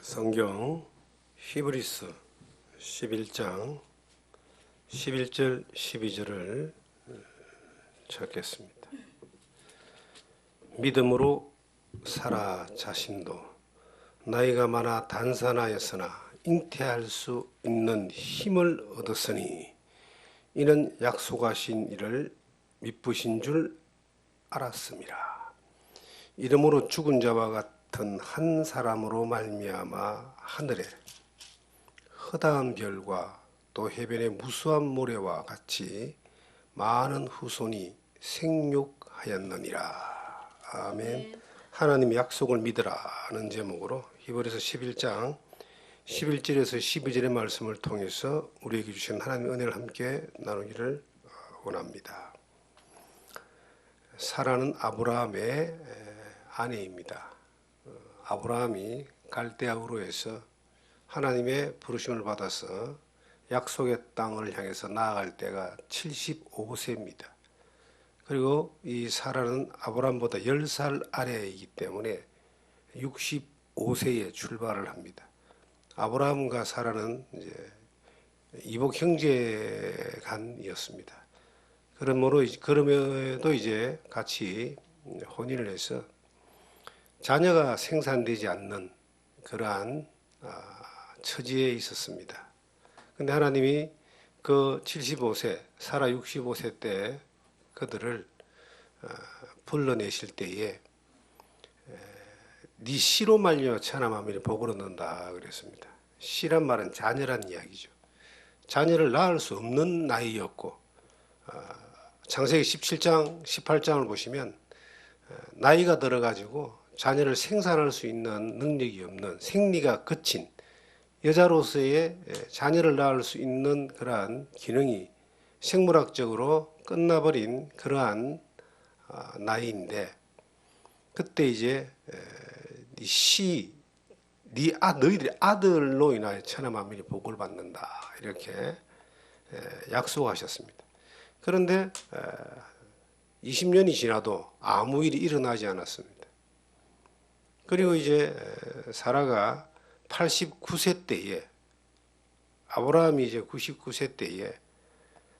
성경 히브리서 11장 11절 12절을 찾겠습니다. 믿음으로 사라 자신도 나이가 많아 단산하였으나 잉태할 수 있는 힘을 얻었으니 이는 약속하신 이를 미쁘신 줄 알았음이라. 이러므로 죽은 자와 같은 한 사람으로 말미암아 하늘에 허다한 별과 또 해변의 무수한 모래와 같이 많은 후손이 생육하였느니라. 아멘. 하나님의 약속을 믿으라는 제목으로 히브리서 11장 11절에서 12절의 말씀을 통해서 우리에게 주신 하나님의 은혜를 함께 나누기를 원합니다. 사라는 아브라함의 아내입니다. 아브라함이 갈대아 우르에서 하나님의 부르심을 받아서 약속의 땅을 향해서 나아갈 때가 75세입니다. 그리고 이 사라는 아브라함보다 10살 아래이기 때문에 65세에 출발을 합니다. 아브라함과 사라는 이제 이복 형제간이었습니다. 그럼에도 이제 같이 혼인을 해서 자녀가 생산되지 않는 그러한 처지에 있었습니다. 근데 하나님이 그 75세, 사라 65세 때 그들을 불러내실 때에 네 씨로 말려 천하만민이 복을 얻는다 그랬습니다. 씨란 말은 자녀란 이야기죠. 자녀를 낳을 수 없는 나이였고 창세기 17장, 18장을 보시면 나이가 들어가지고 자녀를 생산할 수 있는 능력이 없는 생리가 거친 여자로서의 자녀를 낳을 수 있는 그러한 기능이 생물학적으로 끝나버린 그러한 나이인데 그때 이제 너희들의 아들로 인하여 천하만민이 복을 받는다 이렇게 약속하셨습니다. 그런데 20년이 지나도 아무 일이 일어나지 않았습니다. 그리고 이제 사라가 89세 때에 아브라함이 이제 99세 때에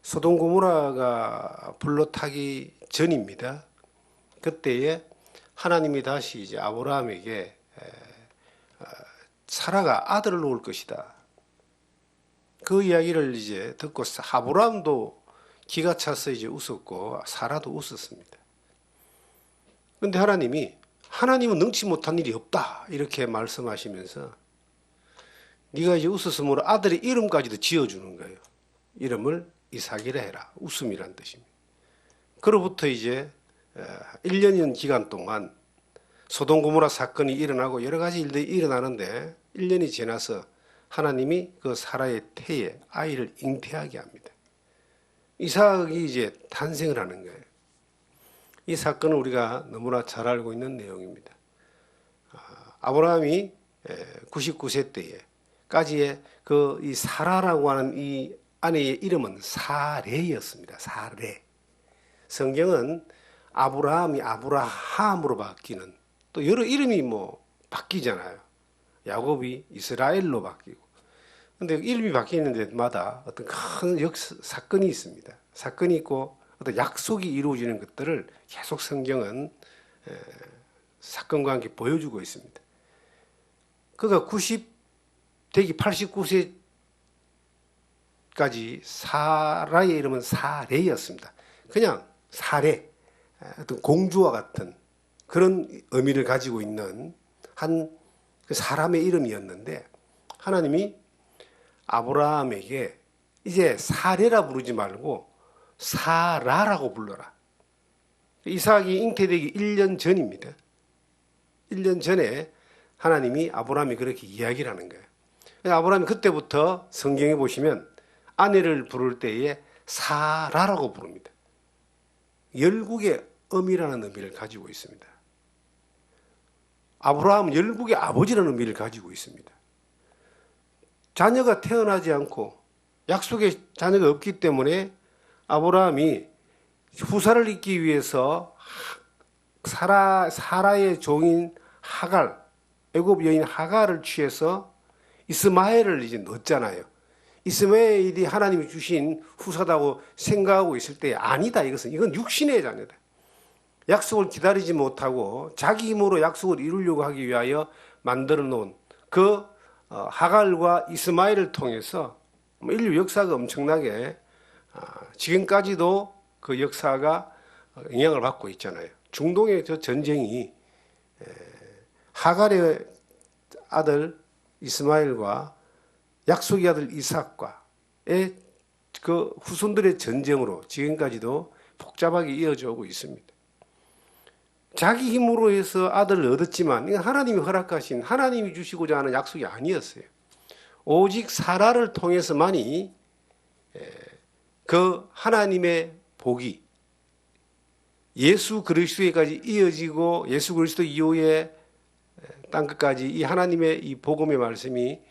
소돔 고모라가 불러타기 전입니다. 그때에 하나님이 다시 이제 아브라함에게 사라가 아들을 놓을 것이다. 그 이야기를 이제 듣고 아브라함도 기가 차서 이제 웃었고 사라도 웃었습니다. 그런데 하나님은 능치 못한 일이 없다 이렇게 말씀하시면서 네가 이제 웃었으므로 아들의 이름까지도 지어주는 거예요. 이름을 이삭이라 해라. 웃음이란 뜻입니다. 그로부터 이제 1년이라는 기간 동안 소돔 고모라 사건이 일어나고 여러 가지 일들이 일어나는데 1년이 지나서 하나님이 그 사라의 태에 아이를 잉태하게 합니다. 이삭이 이제 탄생을 하는 거예요. 이 사건은 우리가 너무나 잘 알고 있는 내용입니다. 아브라함이 99세 때에까지의 이 사라라고 하는 이 아내의 이름은 사레였습니다. 사레. 성경은 아브라함이 아브라함으로 바뀌는 또 여러 이름이 바뀌잖아요. 야곱이 이스라엘로 바뀌고. 근데 이름이 바뀌는 데마다 어떤 큰 사건이 있습니다. 사건이 있고 어떤 약속이 이루어지는 것들을 계속 성경은 사건과 함께 보여주고 있습니다. 그가 89세까지 사라의 이름은 사레였습니다. 그냥 사레, 어떤 공주와 같은 그런 의미를 가지고 있는 한 사람의 이름이었는데 하나님이 아브라함에게 이제 사레라 부르지 말고 사라라고 불러라. 이삭이 잉태되기 1년 전입니다. 1년 전에 하나님이 아브라함이 그렇게 이야기를 하는 거예요. 아브라함이 그때부터 성경에 보시면 아내를 부를 때에 사라라고 부릅니다. 열국의 어미라는 의미를 가지고 있습니다. 아브라함은 열국의 아버지라는 의미를 가지고 있습니다. 자녀가 태어나지 않고 약속의 자녀가 없기 때문에 아브라함이 후사를 잇기 위해서 사라의 종인 하갈 애굽 여인 하갈을 취해서 이스마엘을 이제 넣었잖아요. 이스마엘이 하나님이 주신 후사다고 생각하고 있을 때 아니다. 이건 육신의 자녀다. 약속을 기다리지 못하고 자기 힘으로 약속을 이루려고 하기 위하여 만들어 놓은 그 하갈과 이스마엘을 통해서 인류 역사가 엄청나게 지금까지도 그 역사가 영향을 받고 있잖아요. 중동의 저 전쟁이 하갈의 아들 이스마엘과 약속의 아들 이삭과의 그 후손들의 전쟁으로 지금까지도 복잡하게 이어져 오고 있습니다. 자기 힘으로 해서 아들을 얻었지만 이건 하나님이 허락하신, 하나님이 주시고자 하는 약속이 아니었어요. 오직 사라를 통해서만이 그 하나님의 복이 예수 그리스도에까지 이어지고 예수 그리스도 이후에 땅끝까지 이 하나님의 이 복음의 말씀이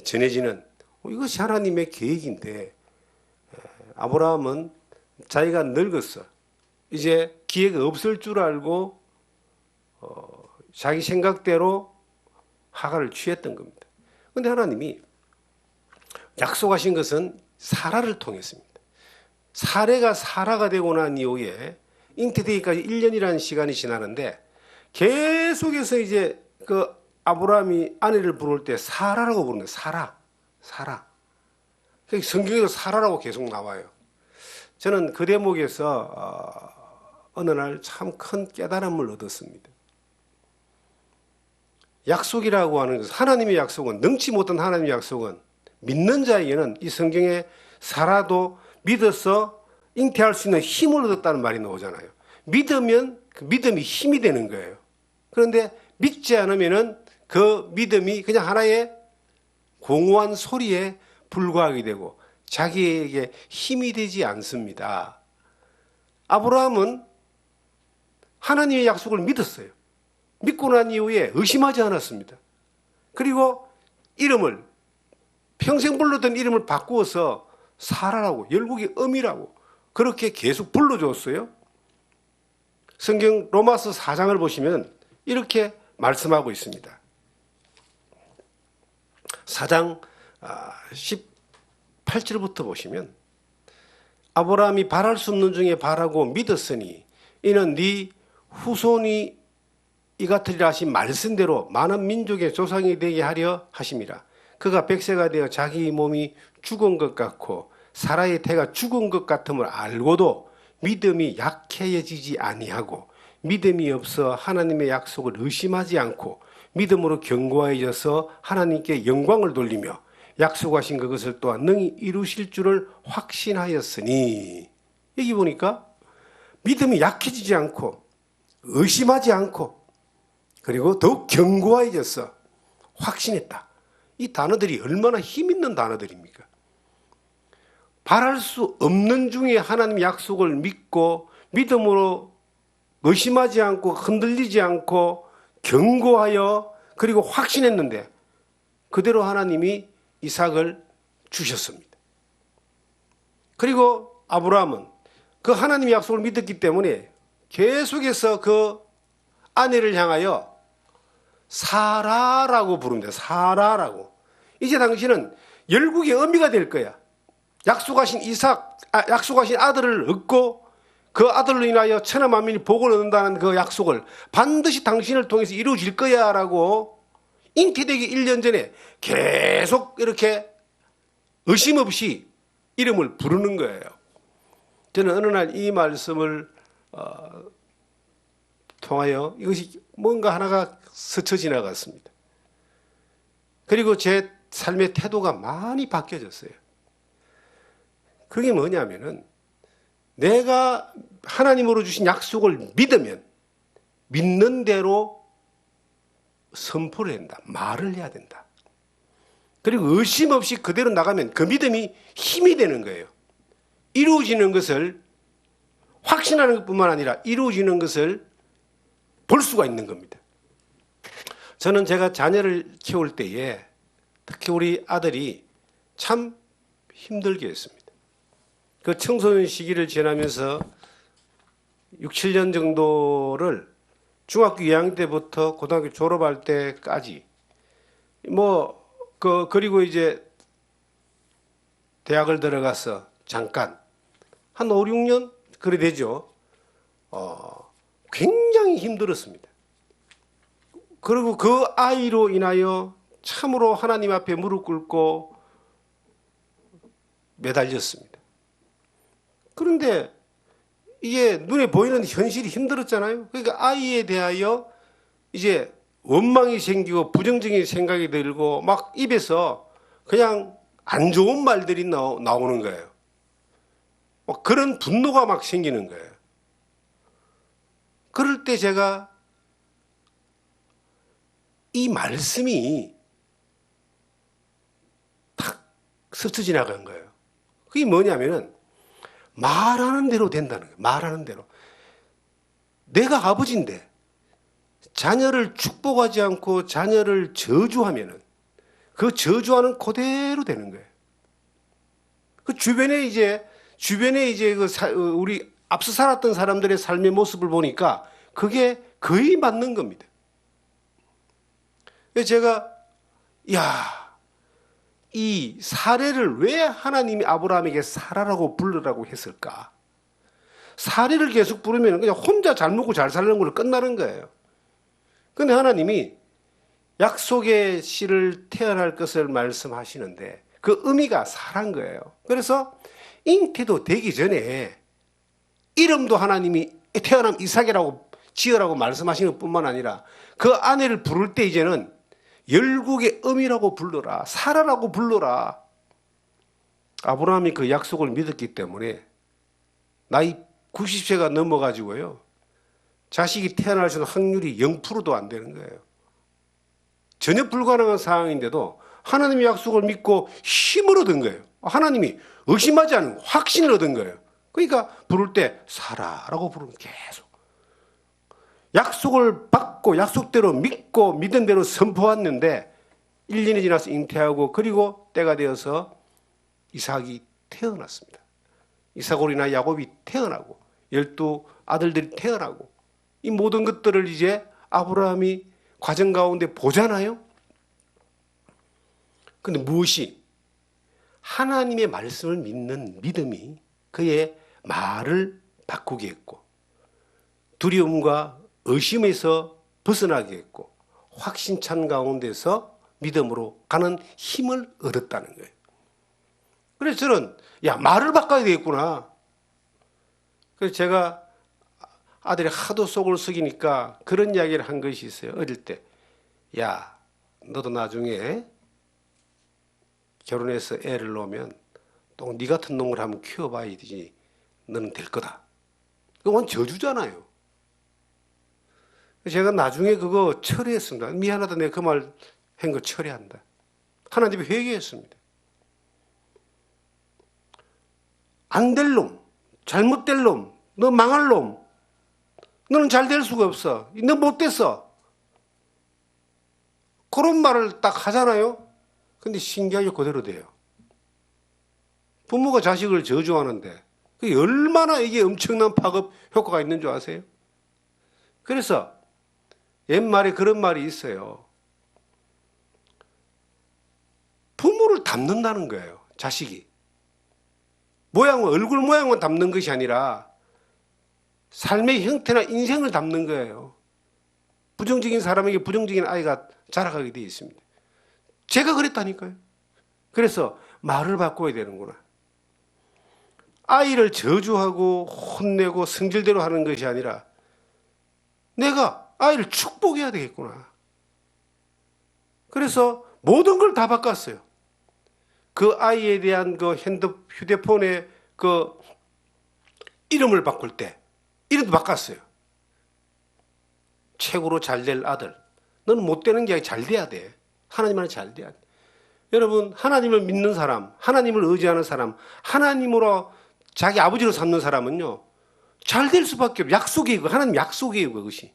전해지는 이것이 하나님의 계획인데, 아브라함은 자기가 늙었어. 이제 기회가 없을 줄 알고 자기 생각대로 하갈을 취했던 겁니다. 그런데 하나님이 약속하신 것은 사라를 통했습니다. 사례가 사라가 되고 난 이후에 잉태되기까지 1년이라는 시간이 지나는데 계속해서 이제 그 아브라함이 아내를 부를 때 사라라고 부르는 거예요. 사라. 성경에도 사라라고 계속 나와요. 저는 그 대목에서 어느 날 참 큰 깨달음을 얻었습니다. 약속이라고 하는 것은, 하나님의 약속은, 능치 못한 하나님의 약속은 믿는 자에게는 이 성경에 사라도 믿어서 잉태할 수 있는 힘을 얻었다는 말이 나오잖아요. 믿으면 그 믿음이 힘이 되는 거예요. 그런데 믿지 않으면은 그 믿음이 그냥 하나의 공허한 소리에 불과하게 되고 자기에게 힘이 되지 않습니다. 아브라함은 하나님의 약속을 믿었어요. 믿고 난 이후에 의심하지 않았습니다. 그리고 이름을, 평생 불렀던 이름을 바꾸어서 사라라고, 열국의 어미라고 그렇게 계속 불러줬어요. 성경 로마서 4장을 보시면 이렇게 말씀하고 있습니다. 4장 18절부터 보시면, 아브라함이 바랄 수 없는 중에 바라고 믿었으니 이는 네 후손이 이 같으리라 하신 말씀대로 많은 민족의 조상이 되게 하려 하심이라. 그가 100세가 되어 자기 몸이 죽은 것 같고 사라의 태가 죽은 것 같음을 알고도 믿음이 약해지지 아니하고 믿음이 없어 하나님의 약속을 의심하지 않고 믿음으로 견고해져서 하나님께 영광을 돌리며 약속하신 그것을 또한 능히 이루실 줄을 확신하였으니, 여기 보니까 믿음이 약해지지 않고 의심하지 않고 그리고 더욱 견고해졌어. 확신했다. 이 단어들이 얼마나 힘있는 단어들입니까? 바랄 수 없는 중에 하나님 약속을 믿고 믿음으로 의심하지 않고 흔들리지 않고 견고하여 그리고 확신했는데 그대로 하나님이 이삭을 주셨습니다. 그리고 아브라함은 그 하나님의 약속을 믿었기 때문에 계속해서 그 아내를 향하여 사라라고 부릅니다. 사라라고. 이제 당신은 열국의 어미가 될 거야. 약속하신 약속하신 아들을 얻고 그 아들로 인하여 천하 만민이 복을 얻는다는 그 약속을 반드시 당신을 통해서 이루어질 거야 라고 잉태되기 1년 전에 계속 이렇게 의심 없이 이름을 부르는 거예요. 저는 어느 날 이 말씀을 통하여 이것이 뭔가 하나가 스쳐 지나갔습니다. 그리고 제 삶의 태도가 많이 바뀌어졌어요. 그게 뭐냐면은 내가 하나님으로 주신 약속을 믿으면 믿는 대로 선포를 한다. 말을 해야 된다. 그리고 의심 없이 그대로 나가면 그 믿음이 힘이 되는 거예요. 이루어지는 것을 확신하는 것뿐만 아니라 이루어지는 것을 볼 수가 있는 겁니다. 저는 제가 자녀를 키울 때에 특히 우리 아들이 참 힘들게 했습니다. 그 청소년 시기를 지나면서 6, 7년 정도를 중학교 2학년 때부터 고등학교 졸업할 때까지 그리고 이제 대학을 들어가서 잠깐 한 5, 6년 그래 되죠. 굉장히 힘들었습니다. 그리고 그 아이로 인하여 참으로 하나님 앞에 무릎 꿇고 매달렸습니다. 그런데 이게 눈에 보이는 현실이 힘들었잖아요. 그러니까 아이에 대하여 이제 원망이 생기고 부정적인 생각이 들고 막 입에서 그냥 안 좋은 말들이 나오는 거예요. 그런 분노가 막 생기는 거예요. 그럴 때 제가 이 말씀이 탁 스쳐 지나간 거예요. 그게 뭐냐면은 말하는 대로 된다는 거예요. 말하는 대로. 내가 아버지인데 자녀를 축복하지 않고 자녀를 저주하면은 그 저주하는 그대로 되는 거예요. 그 주변에 이제 우리 앞서 살았던 사람들의 삶의 모습을 보니까 그게 거의 맞는 겁니다. 그래서 제가 이 사례를 왜 하나님이 아브라함에게 사라라고 부르라고 했을까? 사례를 계속 부르면 그냥 혼자 잘 먹고 잘 사는 걸로 끝나는 거예요. 그런데 하나님이 약속의 씨를 태어날 것을 말씀하시는데 그 의미가 사라인 거예요. 그래서 잉태도 되기 전에 이름도 하나님이 태어남 이삭이라고 지으라고 말씀하시는 뿐만 아니라 그 아내를 부를 때 이제는 열국의 의미라고 불러라. 사라라고 불러라. 아브라함이 그 약속을 믿었기 때문에 나이 90세가 넘어가지고요. 자식이 태어날 수 있는 확률이 0%도 안 되는 거예요. 전혀 불가능한 상황인데도 하나님의 약속을 믿고 힘을 얻은 거예요. 하나님이 의심하지 않은 확신을 얻은 거예요. 그러니까 부를 때 사라라고 부르면 계속. 약속을 받고 약속대로 믿고 믿은 대로 선포했는데 1년이 지나서 잉태하고 그리고 때가 되어서 이삭이 태어났습니다. 이삭으로 인하여 야곱이 태어나고 12 아들들이 태어나고 이 모든 것들을 이제 아브라함이 과정 가운데 보잖아요. 그런데 무엇이 하나님의 말씀을 믿는 믿음이 그의 말을 바꾸게 했고 두려움과 의심에서 벗어나게 했고 확신찬 가운데서 믿음으로 가는 힘을 얻었다는 거예요. 그래서 저는 말을 바꿔야 되겠구나. 그래서 제가 아들이 하도 속을 썩이니까 그런 이야기를 한 것이 있어요. 어릴 때. 너도 나중에 결혼해서 애를 낳으면 또 네 같은 놈을 한번 키워봐야지 너는 될 거다. 그건 저주잖아요. 제가 나중에 그거 처리했습니다. 미안하다 내가 그 말 한 거 처리한다. 하나님이 회개했습니다. 안 될 놈, 잘못될 놈, 너 망할 놈, 너는 잘 될 수가 없어. 너 못 됐어. 그런 말을 딱 하잖아요. 근데 신기하게 그대로 돼요. 부모가 자식을 저주하는데 그게 얼마나 이게 엄청난 파급 효과가 있는 줄 아세요? 그래서 옛말에 그런 말이 있어요. 부모를 닮는다는 거예요. 자식이. 얼굴 모양만 닮는 것이 아니라 삶의 형태나 인생을 닮는 거예요. 부정적인 사람에게 부정적인 아이가 자라가게 되어 있습니다. 제가 그랬다니까요. 그래서 말을 바꿔야 되는구나. 아이를 저주하고 혼내고 성질대로 하는 것이 아니라 내가 아이를 축복해야 되겠구나. 그래서 모든 걸 다 바꿨어요. 그 아이에 대한 그 휴대폰의 그 이름을 바꿀 때 이름도 바꿨어요. 최고로 잘 될 아들. 너는 못 되는 게 아니라 잘 돼야 돼. 하나님만은 잘 돼야 돼. 여러분, 하나님을 믿는 사람, 하나님을 의지하는 사람, 하나님으로 자기 아버지로 삼는 사람은요, 잘 될 수밖에 없어요. 약속이에요. 하나님 약속이에요, 그것이.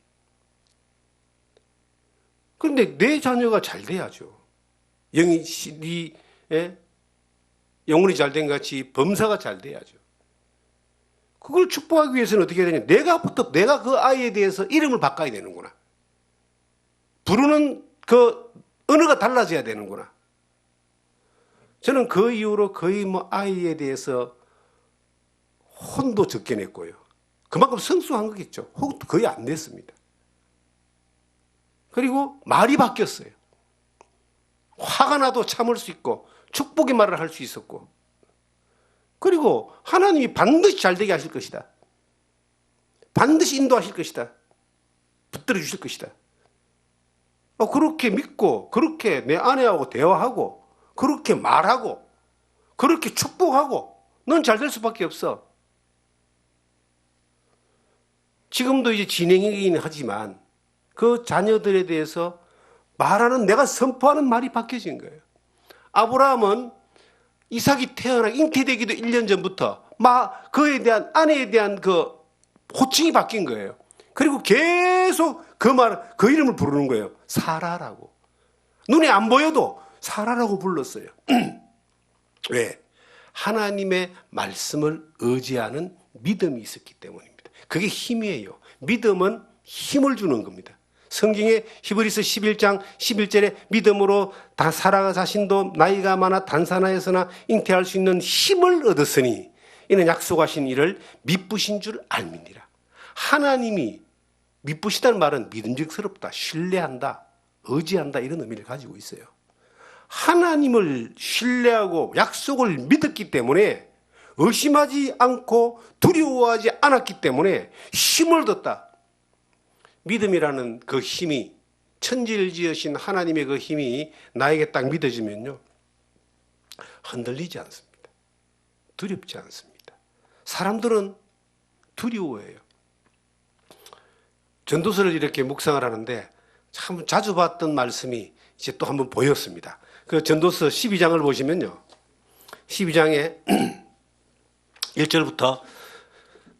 그런데 내 자녀가 잘 돼야죠. 영혼이 잘 된 같이 범사가 잘 돼야죠. 그걸 축복하기 위해서는 어떻게 해야 되냐? 내가 그 아이에 대해서 이름을 바꿔야 되는구나. 부르는 그 언어가 달라져야 되는구나. 저는 그 이후로 거의 뭐 아이에 대해서 혼도 적게 냈고요. 그만큼 성숙한 거겠죠. 혹도 거의 안 냈습니다. 그리고 말이 바뀌었어요. 화가 나도 참을 수 있고 축복의 말을 할 수 있었고, 그리고 하나님이 반드시 잘 되게 하실 것이다. 반드시 인도하실 것이다. 붙들어 주실 것이다. 그렇게 믿고, 그렇게 내 아내하고 대화하고, 그렇게 말하고, 그렇게 축복하고, 넌 잘 될 수밖에 없어. 지금도 이제 진행이긴 하지만 그 자녀들에 대해서 말하는, 내가 선포하는 말이 바뀌어진 거예요. 아브라함은 이삭이 태어나 잉태되기도 1년 전부터 그에 대한, 아내에 대한 그 호칭이 바뀐 거예요. 그리고 계속 그 이름을 부르는 거예요. 사라라고. 눈에 안 보여도 사라라고 불렀어요. 왜? 하나님의 말씀을 의지하는 믿음이 있었기 때문입니다. 그게 힘이에요. 믿음은 힘을 주는 겁니다. 성경에 히브리서 11장 11절에 믿음으로 다 사라 자신도 나이가 많아 단산하였으나 잉태할 수 있는 힘을 얻었으니 이는 약속하신 이를 미쁘신 줄 알미니라. 하나님이 미쁘시다는 말은 믿음직스럽다, 신뢰한다, 의지한다, 이런 의미를 가지고 있어요. 하나님을 신뢰하고 약속을 믿었기 때문에 의심하지 않고 두려워하지 않았기 때문에 힘을 얻었다. 믿음이라는 그 힘이, 천지를 지으신 하나님의 그 힘이 나에게 딱 믿어지면요, 흔들리지 않습니다. 두렵지 않습니다. 사람들은 두려워해요. 전도서를 이렇게 묵상을 하는데 참 자주 봤던 말씀이 이제 또 한번 보였습니다. 그 전도서 12장을 보시면요, 12장에 1절부터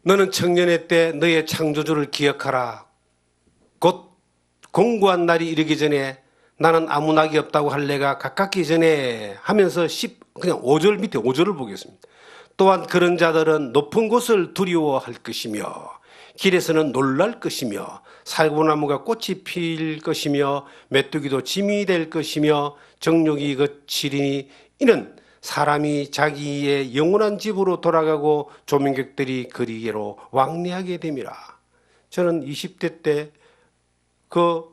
너는 청년의 때 너의 창조주를 기억하라. 곧 공고한 날이 이르기 전에 나는 아무 낙이 없다고 할 내가 가깝기 전에 하면서 그냥 5절 밑에 5절을 보겠습니다. 또한 그런 자들은 높은 곳을 두려워할 것이며 길에서는 놀랄 것이며 살구나무가 꽃이 필 것이며 메뚜기도 짐이 될 것이며 정욕이 거치리니 이는 사람이 자기의 영원한 집으로 돌아가고 조민객들이 그리게로 왕래하게 됨이라. 저는 20대 때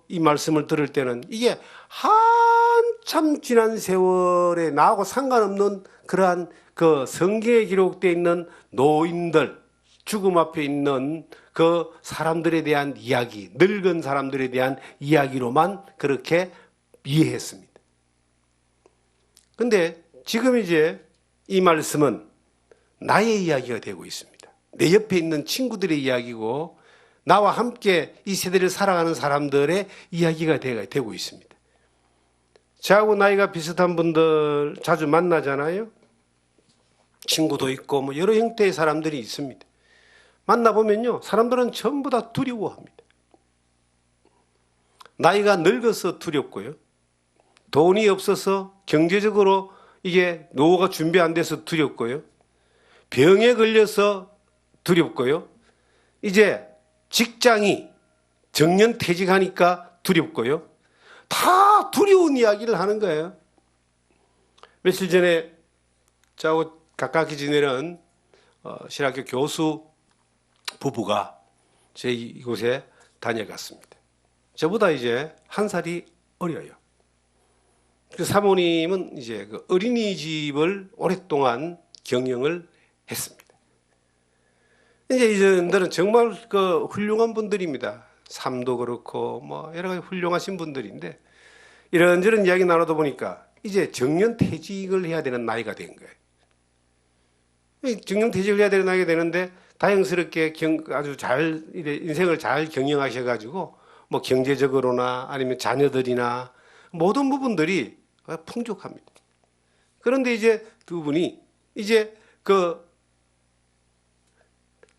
이 말씀을 들을 때는 이게 한참 지난 세월에 나하고 상관없는 그러한 그 성경에 기록되어 있는 노인들, 죽음 앞에 있는 그 사람들에 대한 이야기, 늙은 사람들에 대한 이야기로만 그렇게 이해했습니다. 근데 지금 이제 이 말씀은 나의 이야기가 되고 있습니다. 내 옆에 있는 친구들의 이야기고 나와 함께 이 세대를 살아가는 사람들의 이야기가 되고 있습니다. 저하고 나이가 비슷한 분들 자주 만나잖아요. 친구도 있고 뭐 여러 형태의 사람들이 있습니다. 만나보면요, 사람들은 전부 다 두려워합니다. 나이가 늙어서 두렵고요, 돈이 없어서 경제적으로 이게 노후가 준비 안 돼서 두렵고요, 병에 걸려서 두렵고요, 이제 직장이 정년퇴직하니까 두렵고요, 다 두려운 이야기를 하는 거예요. 며칠 전에 저하고 가깝게 지내는 신학교 교수 부부가 제 이곳에 다녀갔습니다. 저보다 이제 한 살이 어려요. 그 사모님은 이제 그 어린이집을 오랫동안 경영을 했습니다. 이제 이분들은 정말 그 훌륭한 분들입니다. 삶도 그렇고 뭐 여러 가지 훌륭하신 분들인데 이런저런 이야기 나누다 보니까 이제 정년퇴직을 해야 되는 나이가 된 거예요. 정년퇴직을 해야 되는 나이가 되는데 다행스럽게 아주 잘 인생을 잘 경영하셔가지고 뭐 경제적으로나 아니면 자녀들이나 모든 부분들이 풍족합니다. 그런데 이제 두 분이 이제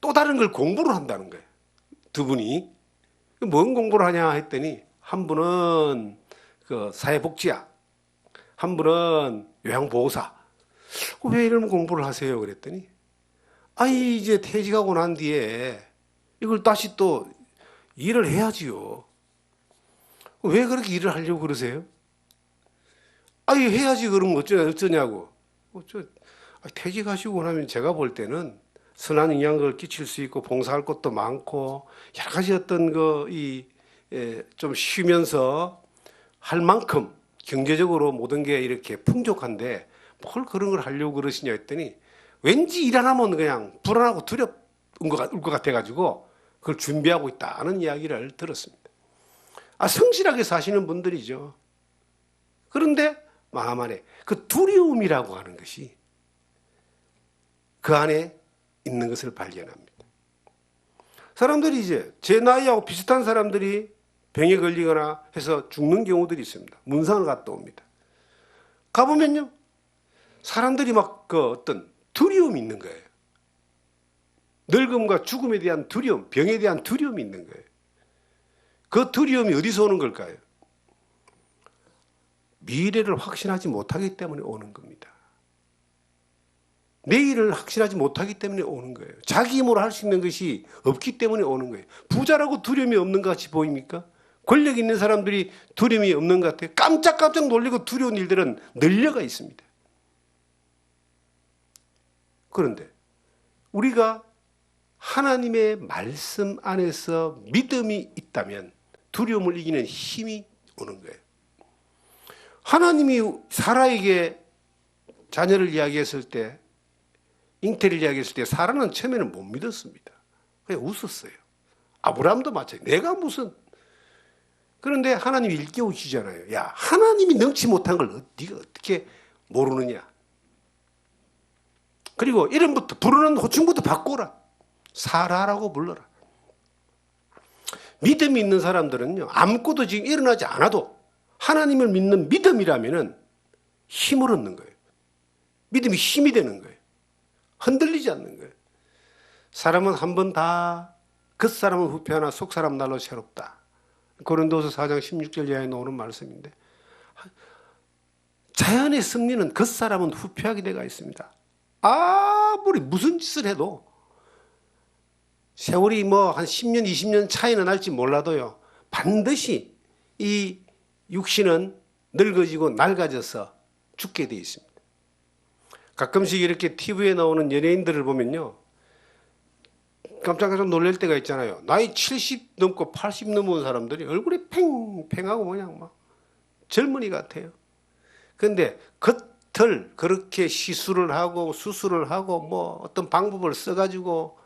또 다른 걸 공부를 한다는 거예요. 두 분이 뭔 공부를 하냐 했더니 한 분은 그 사회복지학, 한 분은 요양보호사. 왜 이런 공부를 하세요? 그랬더니 아이, 이제 퇴직하고 난 뒤에 이걸 다시 또 일을 해야지요. 왜 그렇게 일을 하려고 그러세요? 아이, 해야지. 그러면 어쩌냐고. 퇴직하시고 나면 제가 볼 때는 선한 영향을 끼칠 수 있고 봉사할 것도 많고 여러 가지 어떤 좀 쉬면서 할 만큼 경제적으로 모든 게 이렇게 풍족한데 뭘 그런 걸 하려고 그러시냐 했더니 왠지 일 안 하면 그냥 불안하고 두려운 것 같아가지고 그걸 준비하고 있다는 이야기를 들었습니다. 성실하게 사시는 분들이죠. 그런데 마음 안에 그 두려움이라고 하는 것이 그 안에 있는 것을 발견합니다. 사람들이 이제 제 나이하고 비슷한 사람들이 병에 걸리거나 해서 죽는 경우들이 있습니다. 문상을 갔다 옵니다. 가보면요, 사람들이 막 그 어떤 두려움이 있는 거예요. 늙음과 죽음에 대한 두려움, 병에 대한 두려움이 있는 거예요. 그 두려움이 어디서 오는 걸까요? 미래를 확신하지 못하기 때문에 오는 겁니다. 내일을 확신하지 못하기 때문에 오는 거예요. 자기 힘으로 할 수 있는 것이 없기 때문에 오는 거예요. 부자라고 두려움이 없는 것 같이 보입니까? 권력 있는 사람들이 두려움이 없는 것 같아요. 깜짝깜짝 놀리고 두려운 일들은 널려가 있습니다. 그런데 우리가 하나님의 말씀 안에서 믿음이 있다면 두려움을 이기는 힘이 오는 거예요. 하나님이 사라에게 자녀를 이야기했을 때, 잉태를 이야기했을 때 사라는 처음에는 못 믿었습니다. 그냥 웃었어요. 아브라함도 마찬가지. 내가 무슨. 그런데 하나님이 일깨우시잖아요. 야, 하나님이 능치 못한 걸 네가 어떻게 모르느냐. 그리고 이름부터 부르는 호칭부터 바꾸라. 사라라고 불러라. 믿음이 있는 사람들은요, 아무것도 지금 일어나지 않아도 하나님을 믿는 믿음이라면은 힘을 얻는 거예요. 믿음이 힘이 되는 거예요. 흔들리지 않는 거예요. 사람은 한 번 다 겉사람은 후패하나 속사람 날로 새롭다. 고린도서 4장 16절 이하에 나오는 말씀인데, 자연의 승리는 겉사람은 후패하게 되어 있습니다. 아무리 무슨 짓을 해도 세월이 뭐 한 10년, 20년 차이는 날지 몰라도요, 반드시 이 육신은 늙어지고 낡아져서 죽게 되어 있습니다. 가끔씩 이렇게 TV에 나오는 연예인들을 보면요, 깜짝깜짝 놀랄 때가 있잖아요. 나이 70 넘고 80 넘은 사람들이 얼굴이 팽팽하고 그냥 막 젊은이 같아요. 그런데 겉을 그렇게 시술을 하고 수술을 하고 뭐 어떤 방법을 써가지고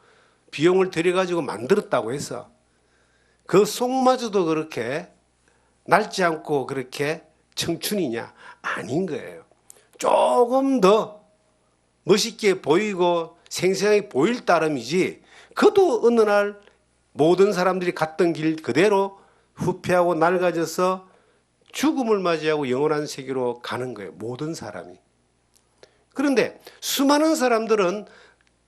비용을 들여가지고 만들었다고 해서 그 속마저도 그렇게 낡지 않고 그렇게 청춘이냐? 아닌 거예요. 조금 더 멋있게 보이고 생생하게 보일 따름이지, 그도 어느 날 모든 사람들이 갔던 길 그대로 후퇴하고 낡아져서 죽음을 맞이하고 영원한 세계로 가는 거예요. 모든 사람이. 그런데 수많은 사람들은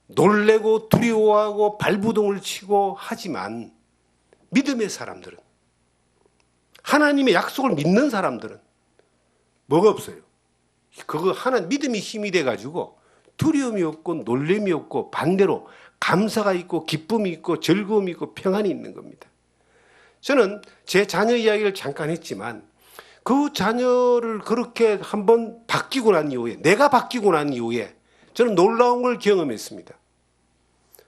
놀래고 두려워하고 발부동을 치고 하지만 믿음의 사람들은, 하나님의 약속을 믿는 사람들은 뭐가 없어요. 그거 하나 믿음이 힘이 돼가지고 두려움이 없고 놀림이 없고 반대로 감사가 있고 기쁨이 있고 즐거움이 있고 평안이 있는 겁니다. 저는 제 자녀 이야기를 잠깐 했지만 그 자녀를 그렇게 한번 바뀌고 난 이후에, 내가 바뀌고 난 이후에 저는 놀라운 걸 경험했습니다.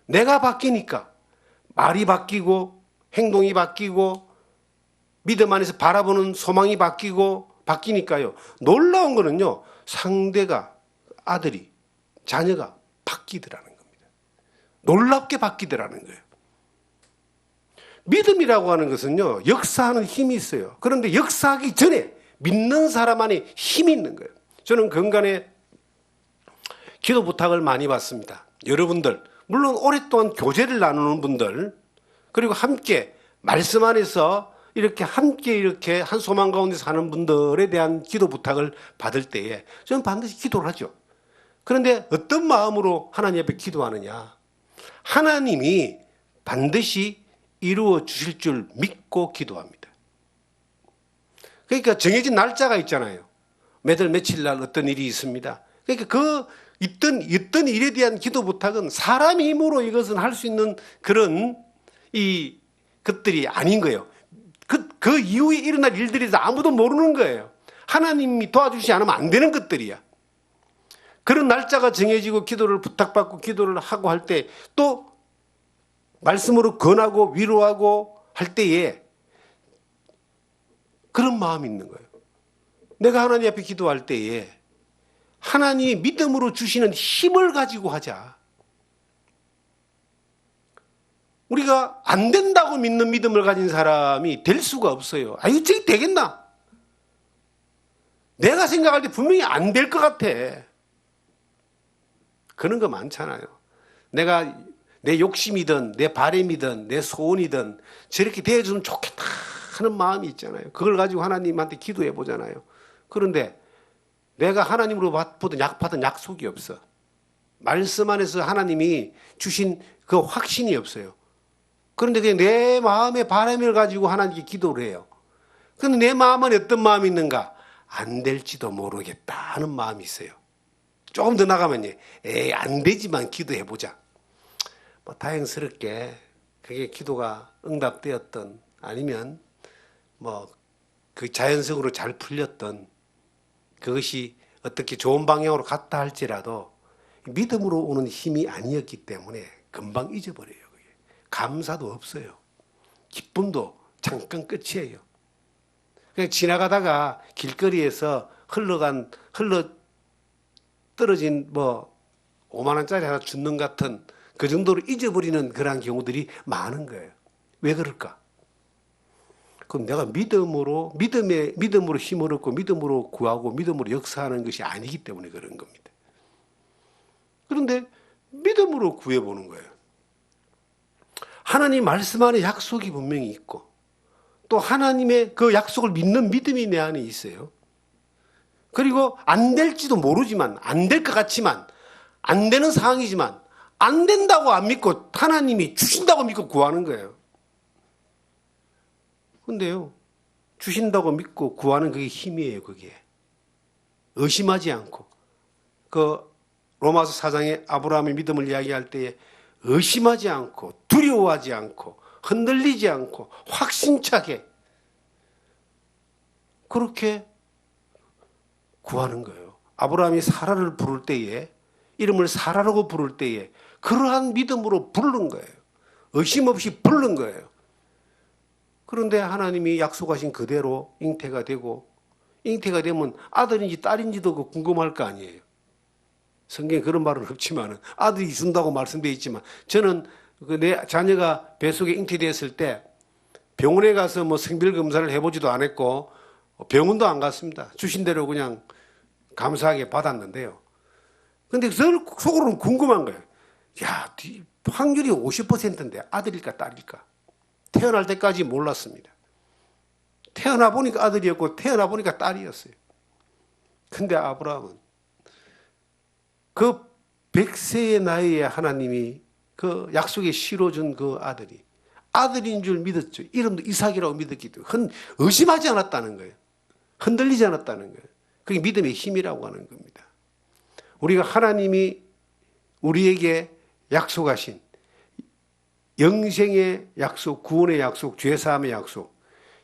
내가 바뀌니까 말이 바뀌고 행동이 바뀌고 믿음 안에서 바라보는 소망이 바뀌니까요. 놀라운 거는요, 상대가, 아들이, 자녀가 바뀌더라는 겁니다. 놀랍게 바뀌더라는 거예요. 믿음이라고 하는 것은요, 역사하는 힘이 있어요. 그런데 역사하기 전에 믿는 사람 안에 힘이 있는 거예요. 저는 근간에 기도 부탁을 많이 받습니다. 여러분들, 물론 오랫동안 교제를 나누는 분들, 그리고 함께 말씀 안에서 이렇게 함께 이렇게 한 소망 가운데 사는 분들에 대한 기도 부탁을 받을 때에 저는 반드시 기도를 하죠. 그런데 어떤 마음으로 하나님 앞에 기도하느냐? 하나님이 반드시 이루어 주실 줄 믿고 기도합니다. 그러니까 정해진 날짜가 있잖아요. 몇 월 며칠 날 어떤 일이 있습니다. 그러니까 그 어떤 일에 대한 기도 부탁은 사람의 힘으로 이것은 할 수 있는 그런 이 것들이 아닌 거예요. 그 이후에 일어날 일들이 아무도 모르는 거예요. 하나님이 도와주시지 않으면 안 되는 것들이야. 그런 날짜가 정해지고 기도를 부탁받고 기도를 하고 할 때 또 말씀으로 권하고 위로하고 할 때에 그런 마음이 있는 거예요. 내가 하나님 앞에 기도할 때에 하나님이 믿음으로 주시는 힘을 가지고 하자. 우리가 안 된다고 믿는 믿음을 가진 사람이 될 수가 없어요. 아, 이거 저기 되겠나? 내가 생각할 때 분명히 안 될 것 같아. 그런 거 많잖아요. 내가 내 욕심이든 내 바람이든 내 소원이든 저렇게 되어주면 좋겠다 하는 마음이 있잖아요. 그걸 가지고 하나님한테 기도해 보잖아요. 그런데 내가 하나님으로 받은 약속이 없어. 말씀 안에서 하나님이 주신 그 확신이 없어요. 그런데 그냥 내 마음의 바람을 가지고 하나님께 기도를 해요. 그런데 내 마음은 어떤 마음이 있는가? 안 될지도 모르겠다 하는 마음이 있어요. 조금 더 나가면요. 에이, 안 되지만 기도해 보자. 뭐 다행스럽게 그게 기도가 응답되었던 아니면 뭐 그 자연적으로 잘 풀렸던 그것이 어떻게 좋은 방향으로 갔다 할지라도 믿음으로 오는 힘이 아니었기 때문에 금방 잊어버려요. 그게. 감사도 없어요. 기쁨도 잠깐 끝이에요. 그냥 지나가다가 길거리에서 흘러 떨어진 뭐 5만 원짜리 하나 줍는 같은 그 정도로 잊어버리는 그런 경우들이 많은 거예요. 왜 그럴까? 그럼 내가 믿음으로 힘을 얻고 믿음으로 구하고 믿음으로 역사하는 것이 아니기 때문에 그런 겁니다. 그런데 믿음으로 구해보는 거예요. 하나님 말씀 안에 약속이 분명히 있고 또 하나님의 그 약속을 믿는 믿음이 내 안에 있어요. 그리고 안 될지도 모르지만 안 될 것 같지만 안 되는 상황이지만 안 된다고 안 믿고 하나님이 주신다고 믿고 구하는 거예요. 근데요, 주신다고 믿고 구하는 그게 힘이에요, 그게. 의심하지 않고. 그 로마서 4장에 아브라함의 믿음을 이야기할 때에 의심하지 않고 두려워하지 않고 흔들리지 않고 확신차게 그렇게 구하는 거예요. 아브라함이 사라를 부를 때에 이름을 사라라고 부를 때에 그러한 믿음으로 부르는 거예요. 의심 없이 부르는 거예요. 그런데 하나님이 약속하신 그대로 잉태가 되면 아들인지 딸인지도 궁금할 거 아니에요. 성경에 그런 말은 없지만 아들이 준다고 말씀되어 있지만 저는 내 자녀가 뱃속에 잉태되었을 때 병원에 가서 뭐 성별 검사를 해보지도 않았고 병원도 안 갔습니다. 주신 대로 그냥 감사하게 받았는데요. 근데 속으로는 궁금한 거예요. 야, 확률이 50%인데 아들일까 딸일까? 태어날 때까지 몰랐습니다. 태어나 보니까 아들이었고 태어나 보니까 딸이었어요. 근데 아브라함은 그 100세의 나이에 하나님이 그 약속에 실어준 그 아들이 아들인 줄 믿었죠. 이름도 이삭이라고 믿었기 때문에 의심하지 않았다는 거예요. 흔들리지 않았다는 거예요. 그게 믿음의 힘이라고 하는 겁니다. 우리가 하나님이 우리에게 약속하신 영생의 약속, 구원의 약속, 죄사함의 약속,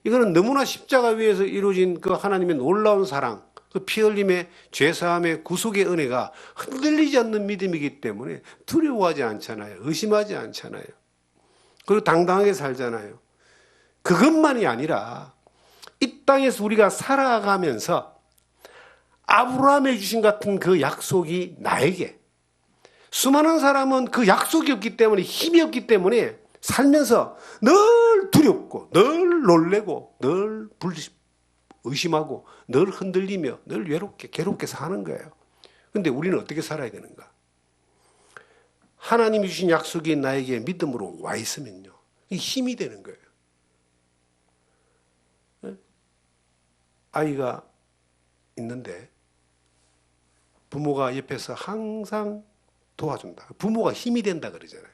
이거는 너무나 십자가 위에서 이루어진 그 하나님의 놀라운 사랑, 그 피 흘림의 죄사함의 구속의 은혜가 흔들리지 않는 믿음이기 때문에 두려워하지 않잖아요. 의심하지 않잖아요. 그리고 당당하게 살잖아요. 그것만이 아니라 이 땅에서 우리가 살아가면서 아브라함에 주신 같은 그 약속이 나에게, 수많은 사람은 그 약속이 없기 때문에 힘이 없기 때문에 살면서 늘 두렵고 늘 놀래고 늘 의심하고 늘 흔들리며 늘 외롭게 괴롭게 사는 거예요. 그런데 우리는 어떻게 살아야 되는가? 하나님이 주신 약속이 나에게 믿음으로 와 있으면요, 힘이 되는 거예요. 아이가 있는데 부모가 옆에서 항상 도와준다. 부모가 힘이 된다 그러잖아요.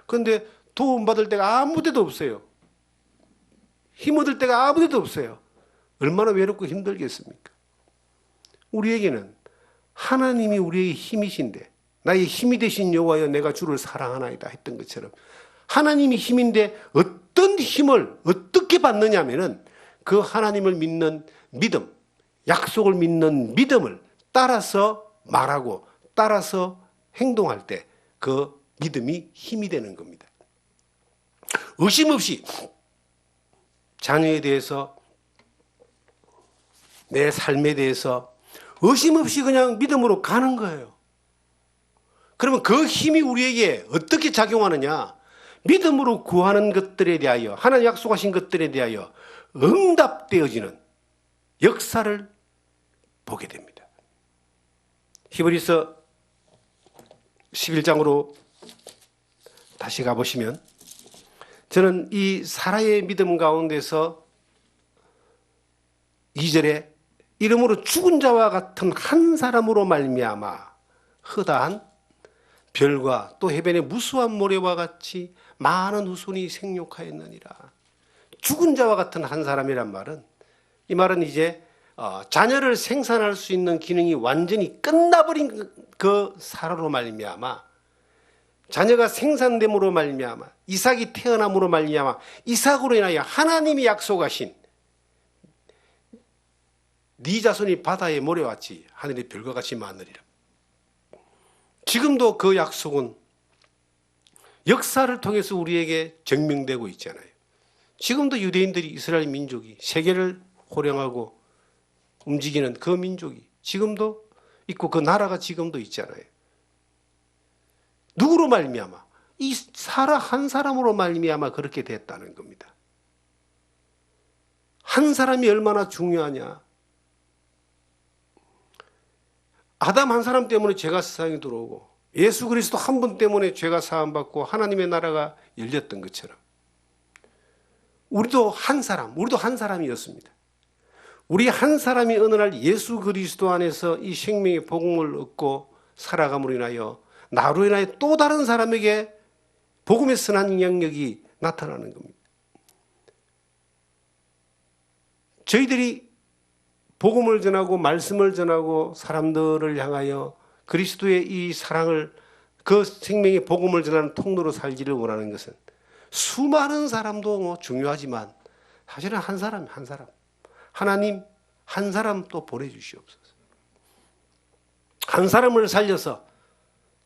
그런데 도움받을 때가 아무 데도 없어요. 힘 얻을 때가 아무 데도 없어요. 얼마나 외롭고 힘들겠습니까? 우리에게는 하나님이 우리의 힘이신데, 나의 힘이 되신 여호와여 내가 주를 사랑하나이다 했던 것처럼 하나님이 힘인데 어떤 힘을 어떻게 받느냐 하면은 그 하나님을 믿는 믿음, 약속을 믿는 믿음을 따라서 말하고 따라서 행동할 때 그 믿음이 힘이 되는 겁니다. 의심 없이 자녀에 대해서, 내 삶에 대해서 의심 없이 그냥 믿음으로 가는 거예요. 그러면 그 힘이 우리에게 어떻게 작용하느냐? 믿음으로 구하는 것들에 대하여, 하나님 약속하신 것들에 대하여 응답되어지는 역사를 보게 됩니다. 히브리서 11장으로 다시 가보시면, 저는 이 사라의 믿음 가운데서 2절에 이름으로 죽은 자와 같은 한 사람으로 말미암아 허다한 별과 또 해변의 무수한 모래와 같이 많은 후손이 생육하였느니라. 죽은 자와 같은 한 사람이란 말은, 이 말은 이제 자녀를 생산할 수 있는 기능이 완전히 끝나버린 그 사라로 말미암아, 자녀가 생산됨으로 말미암아, 이삭이 태어남으로 말미암아, 이삭으로 인하여 하나님이 약속하신 네 자손이 바다의 모래같이 하늘의 별과 같이 많으리라. 지금도 그 약속은 역사를 통해서 우리에게 증명되고 있잖아요. 지금도 유대인들이, 이스라엘 민족이 세계를 호령하고 움직이는 그 민족이 지금도 있고 그 나라가 지금도 있잖아요. 누구로 말미암아? 이 사라 한 사람으로 말미암아 그렇게 됐다는 겁니다. 한 사람이 얼마나 중요하냐? 아담 한 사람 때문에 죄가 세상에 들어오고 예수 그리스도 한 분 때문에 죄가 사함받고 하나님의 나라가 열렸던 것처럼 우리도 한 사람이었습니다. 우리 한 사람이 어느 날 예수 그리스도 안에서 이 생명의 복음을 얻고 살아감으로 인하여 나로 인하여 또 다른 사람에게 복음의 선한 영역이 나타나는 겁니다. 저희들이 복음을 전하고 말씀을 전하고 사람들을 향하여 그리스도의 이 사랑을, 그 생명의 복음을 전하는 통로로 살기를 원하는 것은 수많은 사람도 중요하지만 사실은 한 사람 하나님 한 사람 또 보내주시옵소서. 한 사람을 살려서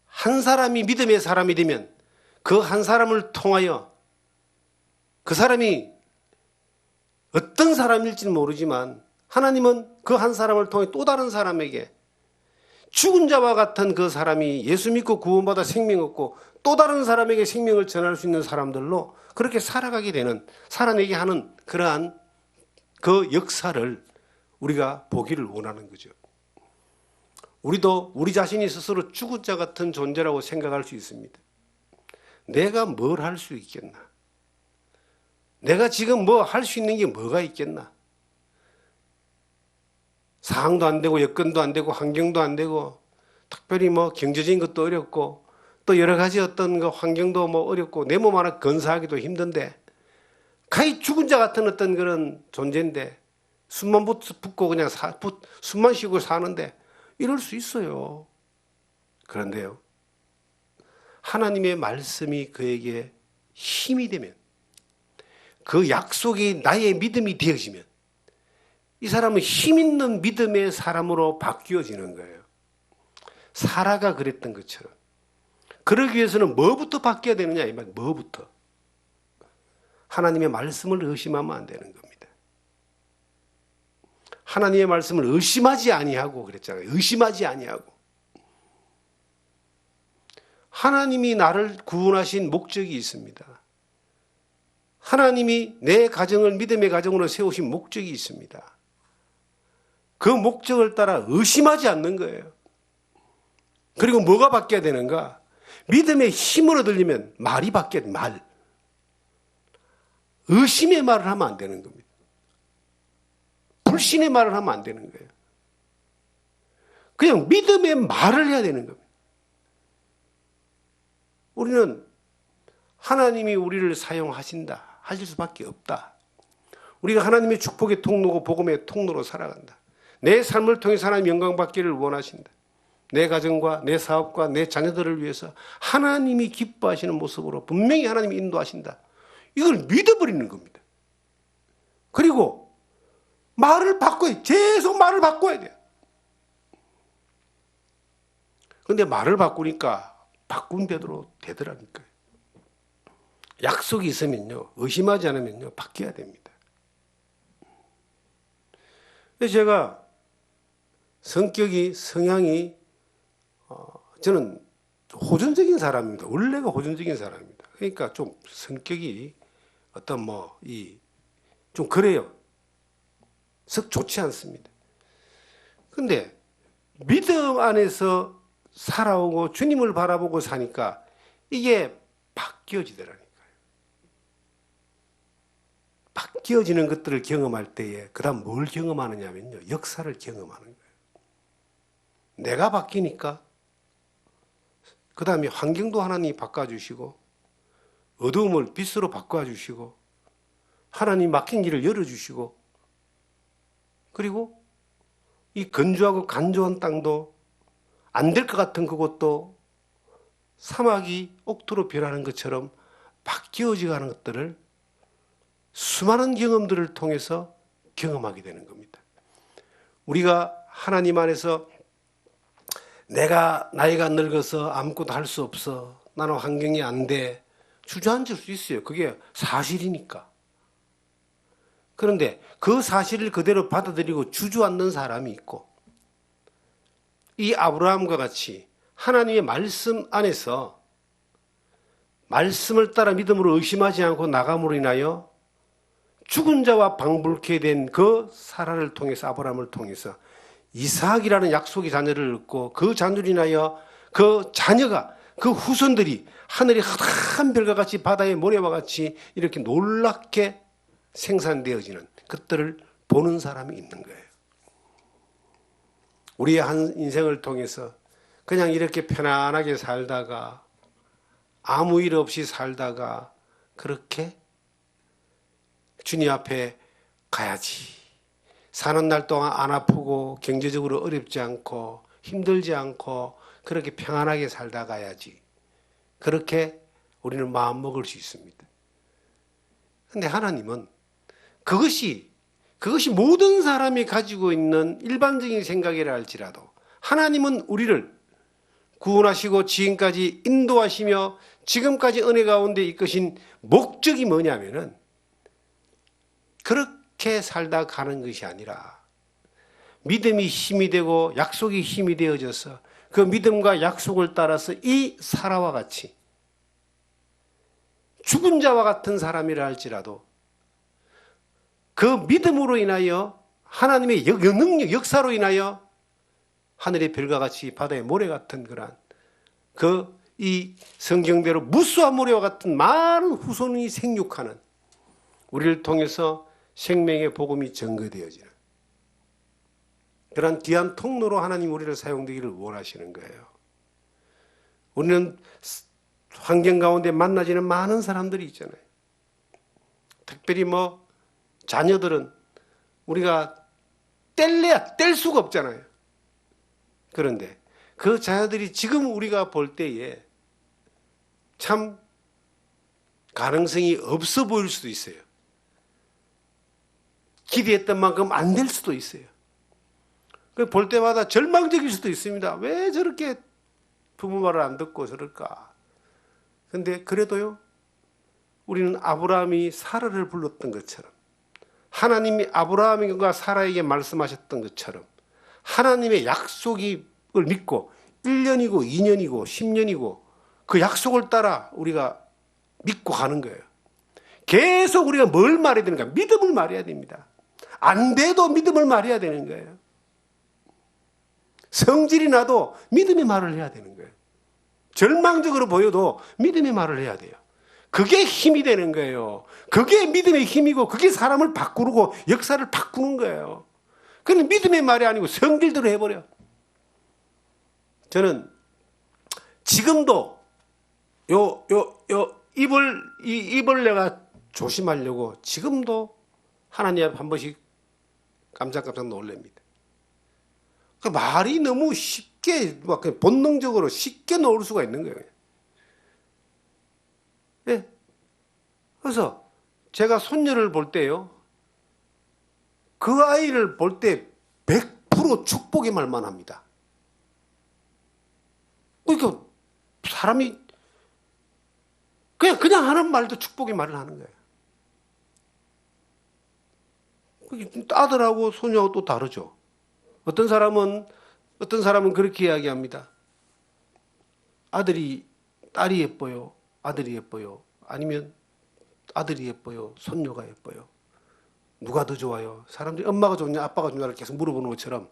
한 사람이 믿음의 사람이 되면 그 한 사람을 통하여 그 사람이 어떤 사람일지는 모르지만 하나님은 그 한 사람을 통해 또 다른 사람에게, 죽은 자와 같은 그 사람이 예수 믿고 구원받아 생명 얻고 또 다른 사람에게 생명을 전할 수 있는 사람들로 그렇게 살아가게 되는, 살아내게 하는 그러한 그 역사를 우리가 보기를 원하는 거죠. 우리도 우리 자신이 스스로 죽은 자 같은 존재라고 생각할 수 있습니다. 내가 뭘 할 수 있겠나? 내가 지금 뭐 할 수 있는 게 뭐가 있겠나? 상황도 안 되고 여건도 안 되고 환경도 안 되고 특별히 뭐 경제적인 것도 어렵고 또 여러 가지 어떤 그 환경도 뭐 어렵고 내 몸 하나 건사하기도 힘든데 가히 죽은 자 같은 어떤 그런 존재인데 숨만 붙고 그냥 숨만 쉬고 사는데 이럴 수 있어요. 그런데요, 하나님의 말씀이 그에게 힘이 되면, 그 약속이 나의 믿음이 되어지면 이 사람은 힘 있는 믿음의 사람으로 바뀌어지는 거예요. 사라가 그랬던 것처럼. 그러기 위해서는 뭐부터 바뀌어야 되느냐, 이 말, 뭐부터? 하나님의 말씀을 의심하면 안 되는 겁니다. 하나님의 말씀을 의심하지 아니하고 그랬잖아요. 의심하지 아니하고. 하나님이 나를 구원하신 목적이 있습니다. 하나님이 내 가정을 믿음의 가정으로 세우신 목적이 있습니다. 그 목적을 따라 의심하지 않는 거예요. 그리고 뭐가 바뀌어야 되는가? 믿음의 힘으로 들리면 말이 바뀌어야 돼, 말. 의심의 말을 하면 안 되는 겁니다. 불신의 말을 하면 안 되는 거예요. 그냥 믿음의 말을 해야 되는 겁니다. 우리는 하나님이 우리를 사용하신다, 하실 수밖에 없다. 우리가 하나님의 축복의 통로고 복음의 통로로 살아간다. 내 삶을 통해 하나님 영광 받기를 원하신다. 내 가정과 내 사업과 내 자녀들을 위해서 하나님이 기뻐하시는 모습으로 분명히 하나님이 인도하신다. 이걸 믿어버리는 겁니다. 그리고 말을 바꿔야, 계속 말을 바꿔야 돼요. 근데 말을 바꾸니까 바꾼 대로 되더라니까요. 약속이 있으면요, 의심하지 않으면요, 바뀌어야 됩니다. 그래서 제가 성향이 저는 호전적인 사람입니다. 원래가 호전적인 사람입니다. 그러니까 좀 성격이 어떤 좀 그래요. 썩 좋지 않습니다. 근데 믿음 안에서 살아오고 주님을 바라보고 사니까 이게 바뀌어지더라니까요. 바뀌어지는 것들을 경험할 때에 그다음 뭘 경험하느냐면요, 역사를 경험하는 거예요. 내가 바뀌니까 그 다음에 환경도 하나님이 바꿔주시고 어두움을 빛으로 바꿔주시고 하나님 막힌 길을 열어주시고 그리고 이 건조하고 간조한 땅도 안 될 것 같은 그것도 사막이 옥토로 변하는 것처럼 바뀌어지가는 것들을 수많은 경험들을 통해서 경험하게 되는 겁니다. 우리가 하나님 안에서 내가 나이가 늙어서 아무것도 할 수 없어, 나는 환경이 안 돼, 주저앉을 수 있어요. 그게 사실이니까. 그런데 그 사실을 그대로 받아들이고 주저앉는 사람이 있고, 이 아브라함과 같이 하나님의 말씀 안에서 말씀을 따라 믿음으로 의심하지 않고 나감으로 인하여 죽은 자와 방불케 된 그 사라를 통해서, 아브라함을 통해서 이삭이라는 약속의 자녀를 얻고 그 자녀로 인하여 그 자녀가, 그 후손들이 하늘의 한 별과 같이 바다의 모래와 같이 이렇게 놀랍게 생산되어지는 것들을 보는 사람이 있는 거예요. 우리의 한 인생을 통해서 그냥 이렇게 편안하게 살다가 아무 일 없이 살다가 그렇게 주님 앞에 가야지, 사는 날 동안 안 아프고 경제적으로 어렵지 않고 힘들지 않고 그렇게 평안하게 살다 가야지, 그렇게 우리는 마음먹을 수 있습니다. 그런데 하나님은 그것이 모든 사람이 가지고 있는 일반적인 생각이라 할지라도 하나님은 우리를 구원하시고 지금까지 인도하시며 지금까지 은혜 가운데 이끄신 목적이 뭐냐면은 그렇게 살다 가는 것이 아니라 믿음이 힘이 되고 약속이 힘이 되어져서 그 믿음과 약속을 따라서 이 사라와 같이 죽은 자와 같은 사람이라 할지라도 그 믿음으로 인하여 하나님의 능력, 역사로 인하여 하늘의 별과 같이 바다의 모래 같은 그러한 이 성경대로 무수한 모래와 같은 많은 후손이 생육하는, 우리를 통해서 생명의 복음이 전거되어지는 그런 귀한 통로로 하나님 우리를 사용되기를 원하시는 거예요. 우리는 환경 가운데 만나지는 많은 사람들이 있잖아요. 특별히 자녀들은 우리가 뗄 수가 없잖아요. 그런데 그 자녀들이 지금 우리가 볼 때에 참 가능성이 없어 보일 수도 있어요. 기대했던 만큼 안 될 수도 있어요. 볼 때마다 절망적일 수도 있습니다. 왜 저렇게 부모 말을 안 듣고 저럴까? 근데 그래도요, 우리는 아브라함이 사라를 불렀던 것처럼, 하나님이 아브라함과 사라에게 말씀하셨던 것처럼 하나님의 약속을 믿고 1년이고 2년이고 10년이고 그 약속을 따라 우리가 믿고 가는 거예요. 계속 우리가 뭘 말해야 되는가? 믿음을 말해야 됩니다. 안 돼도 믿음을 말해야 되는 거예요. 성질이 나도 믿음의 말을 해야 되는 거예요. 절망적으로 보여도 믿음의 말을 해야 돼요. 그게 힘이 되는 거예요. 그게 믿음의 힘이고 그게 사람을 바꾸고 역사를 바꾸는 거예요. 그건 믿음의 말이 아니고 성질대로 해버려. 저는 지금도 입을 내가 조심하려고 지금도 하나님 앞에 한 번씩 깜짝깜짝 놀랍니다. 그 말이 너무 쉽게 막 그냥 본능적으로 쉽게 놓을 수가 있는 거예요. 예. 그래서 제가 손녀를 볼 때요, 그 아이를 볼 때 100% 축복의 말만 합니다. 그러니까 사람이 그냥 하는 말도 축복의 말을 하는 거예요. 아들하고 소녀하고 또 다르죠. 어떤 사람은 그렇게 이야기합니다. 딸이 예뻐요. 아들이 예뻐요. 아니면 아들이 예뻐요. 손녀가 예뻐요. 누가 더 좋아요? 사람들이 엄마가 좋냐, 아빠가 좋냐를 계속 물어보는 것처럼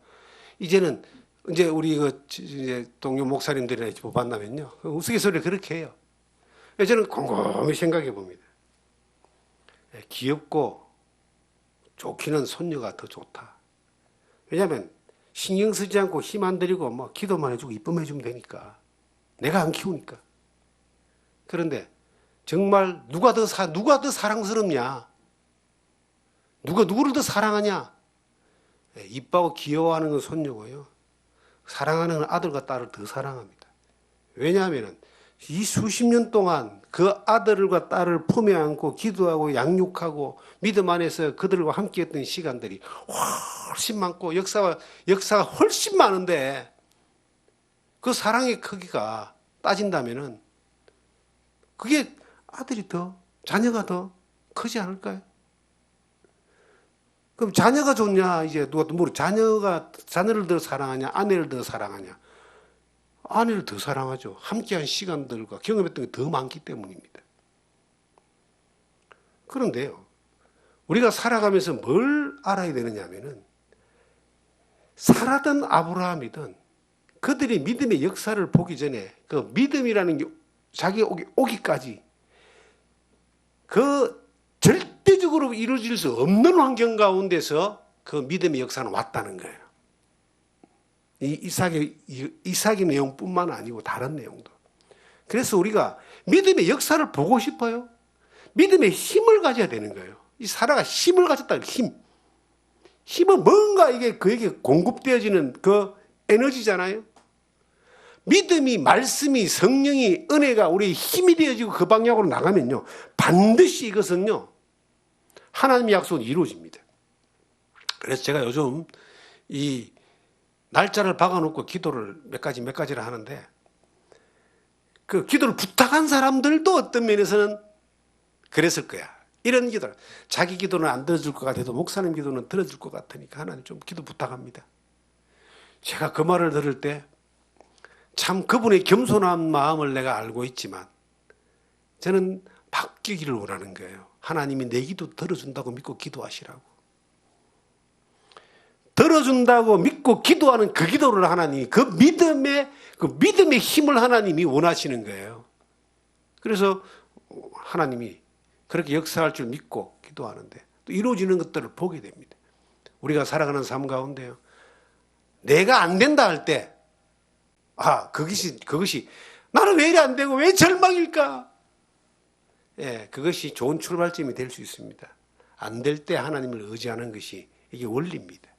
이제는 이제 우리 이제 동료 목사님들이나 만나면요, 우스갯소리를 그렇게 해요. 저는 곰곰이 생각해 봅니다. 귀엽고 좋기는 손녀가 더 좋다. 왜냐하면 신경 쓰지 않고 힘 안 들이고 뭐 기도만 해주고 이쁨 해주면 되니까. 내가 안 키우니까. 그런데 정말 누가 더 사랑스럽냐? 누가 누구를 더 사랑하냐? 이뻐하고 귀여워하는 건 손녀고요. 사랑하는 건 아들과 딸을 더 사랑합니다. 왜냐하면 이 수십 년 동안 그 아들과 딸을 품에 안고 기도하고 양육하고 믿음 안에서 그들과 함께했던 시간들이 훨씬 많고 역사가 훨씬 많은데 그 사랑의 크기가 따진다면은 그게 자녀가 더 크지 않을까요? 그럼 자녀가 좋냐? 이제 누가 또 자녀를 더 사랑하냐? 아내를 더 사랑하냐? 아내를 더 사랑하죠. 함께한 시간들과 경험했던 게 더 많기 때문입니다. 그런데요, 우리가 살아가면서 뭘 알아야 되느냐 하면은, 사라던 아브라함이든 그들이 믿음의 역사를 보기 전에 그 믿음이라는 게 자기 오기까지 그 절대적으로 이루어질 수 없는 환경 가운데서 그 믿음의 역사는 왔다는 거예요. 이삭의 내용뿐만 아니고 다른 내용도. 그래서 우리가 믿음의 역사를 보고 싶어요. 믿음의 힘을 가져야 되는 거예요. 이 사라가 힘을 가졌다. 힘은 뭔가 이게 그에게 공급되어지는 그 에너지잖아요. 믿음이, 말씀이, 성령이, 은혜가 우리의 힘이 되어지고 그 방향으로 나가면요, 반드시 이것은요, 하나님의 약속은 이루어집니다. 그래서 제가 요즘 이 날짜를 박아놓고 기도를 몇 가지를 하는데, 그 기도를 부탁한 사람들도 어떤 면에서는 그랬을 거야. 이런 기도를, 자기 기도는 안 들어줄 것 같아도 목사님 기도는 들어줄 것 같으니까 하나님 좀 기도 부탁합니다. 제가 그 말을 들을 때 참 그분의 겸손한 마음을 내가 알고 있지만 저는 바뀌기를 원하는 거예요. 하나님이 내 기도 들어준다고 믿고 기도하시라고. 들어준다고 믿고 기도하는 그 기도를 하나님이, 그 믿음의 힘을 하나님이 원하시는 거예요. 그래서 하나님이 그렇게 역사할 줄 믿고 기도하는데 또 이루어지는 것들을 보게 됩니다. 우리가 살아가는 삶 가운데요, 내가 안 된다 할 때, 그것이 나는 왜 이래 안 되고 왜 절망일까? 예, 그것이 좋은 출발점이 될 수 있습니다. 안 될 때 하나님을 의지하는 것이 이게 원리입니다.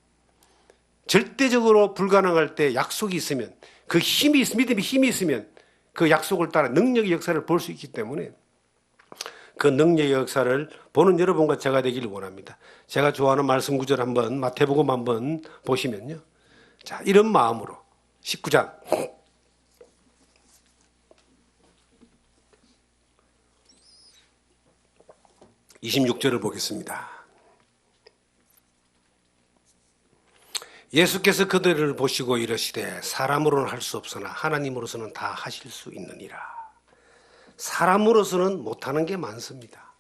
절대적으로 불가능할 때 약속이 있으면, 믿음의 힘이 있으면 그 약속을 따라 능력의 역사를 볼 수 있기 때문에 그 능력의 역사를 보는 여러분과 제가 되기를 원합니다. 제가 좋아하는 말씀 구절 한번, 마태복음 한번 보시면요, 자, 이런 마음으로 19장 26절을 보겠습니다. 예수께서 그들을 보시고 이르시되 사람으로는 할 수 없으나 하나님으로서는 다 하실 수 있느니라. 사람으로서는 못하는 게 많습니다.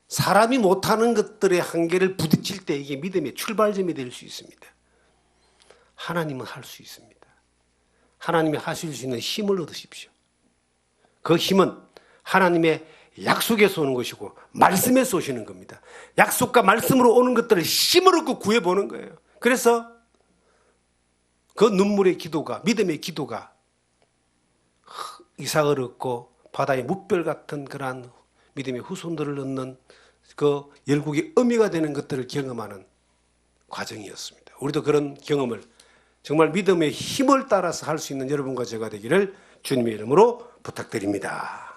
사람이 못하는 것들의 한계를 부딪힐 때 이게 믿음의 출발점이 될 수 있습니다. 하나님은 할 수 있습니다. 하나님이 하실 수 있는 힘을 얻으십시오. 그 힘은 하나님의 약속에서 오는 것이고 말씀에서 오시는 겁니다. 약속과 말씀으로 오는 것들을 힘을 얻고 구해보는 거예요. 그래서 그 눈물의 기도가, 믿음의 기도가 이삭을 얻고 바다의 뭇별 같은 그러한 믿음의 후손들을 얻는 그 열국의 의미가 되는 것들을 경험하는 과정이었습니다. 우리도 그런 경험을 정말 믿음의 힘을 따라서 할 수 있는 여러분과 제가 되기를 주님의 이름으로 부탁드립니다.